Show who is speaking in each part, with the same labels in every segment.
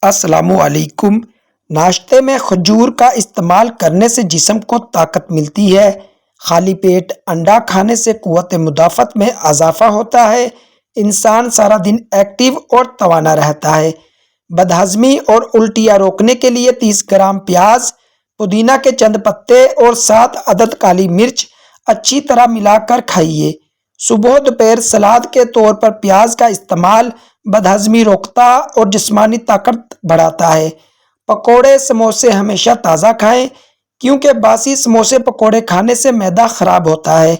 Speaker 1: السلام علیکم۔ ناشتے میں کھجور کا استعمال کرنے سے جسم کو طاقت ملتی ہے۔ خالی پیٹ انڈا کھانے سے قوت مدافعت میں اضافہ ہوتا ہے۔ انسان سارا دن ایکٹیو اور توانا رہتا ہے۔ بدہضمی اور الٹیاں روکنے کے لیے 30 گرام پیاز، پودینہ کے چند پتے اور 7 عدد کالی مرچ اچھی طرح ملا کر کھائیے۔ صبح دوپہر سلاد کے طور پر پیاز کا استعمال بدہضمی روکتا اور جسمانی طاقت بڑھاتا ہے۔ پکوڑے سموسے ہمیشہ تازہ کھائیں، کیونکہ باسی سموسے پکوڑے کھانے سے معدہ خراب ہوتا ہے۔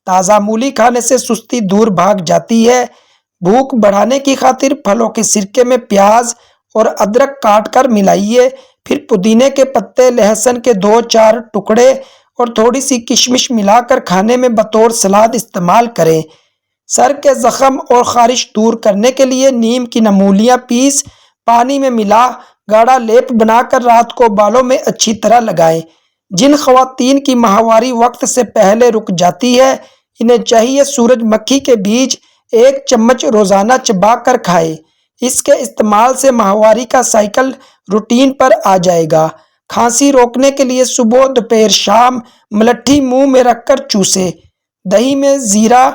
Speaker 1: تازہ مولی کھانے سے سستی دور بھاگ جاتی ہے۔ بھوک بڑھانے کی خاطر پھلوں کے سرکے میں پیاز اور ادرک کاٹ کر ملائیے، پھر پودینے کے پتے، لہسن کے 2-4 ٹکڑے اور تھوڑی سی کشمش ملا کر کھانے میں بطور سلاد استعمال کریں۔ سر کے زخم اور خارش دور کرنے کے لیے نیم کی نمولیاں پیس پانی میں ملا گاڑھا لیپ بنا کر رات کو بالوں میں اچھی طرح لگائیں۔ جن خواتین کی ماہواری وقت سے پہلے رک جاتی ہے، انہیں چاہیے سورج مکھی کے بیج 1 چمچ روزانہ چبا کر کھائیں۔ اس کے استعمال سے ماہواری کا سائیکل روٹین پر آ جائے گا۔ کھانسی روکنے کے لیے صبح دوپہر شام ملٹھی منہ میں رکھ کر چوسیں۔ دہی میں زیرہ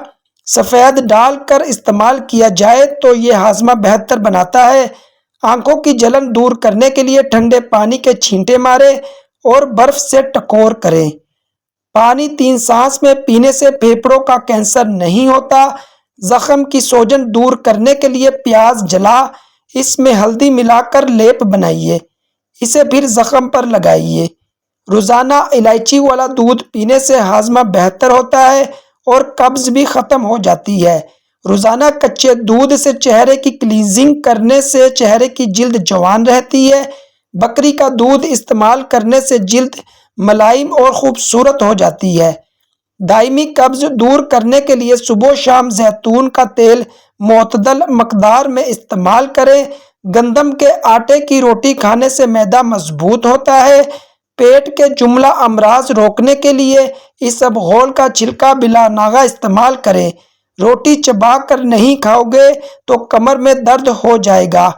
Speaker 1: سفید ڈال کر استعمال کیا جائے تو یہ ہاضمہ بہتر بناتا ہے۔ آنکھوں کی جلن دور کرنے کے لیے ٹھنڈے پانی کے چھینٹے ماریں اور برف سے ٹکور کریں۔ پانی 3 سانس میں پینے سے پھیپھڑوں کا کینسر نہیں ہوتا۔ زخم کی سوجن دور کرنے کے لیے پیاز جلا اس میں ہلدی ملا کر لیپ بنائیے، اسے پھر زخم پر لگائیے۔ روزانہ الائچی والا دودھ پینے سے ہاضمہ بہتر ہوتا ہے اور قبض بھی ختم ہو جاتی ہے۔ روزانہ کچے دودھ سے چہرے کی کلینزنگ کرنے سے چہرے کی جلد جوان رہتی ہے۔ بکری کا دودھ استعمال کرنے سے جلد ملائم اور خوبصورت ہو جاتی ہے۔ دائمی قبض دور کرنے کے لیے صبح شام زیتون کا تیل معتدل مقدار میں استعمال کریں۔ گندم کے آٹے کی روٹی کھانے سے معدہ مضبوط ہوتا ہے۔ پیٹ کے جملہ امراض روکنے کے لیے اسبغول کا چھلکا بلا ناغہ استعمال کریں۔ روٹی چبا کر نہیں کھاؤ گے تو کمر میں درد ہو جائے گا۔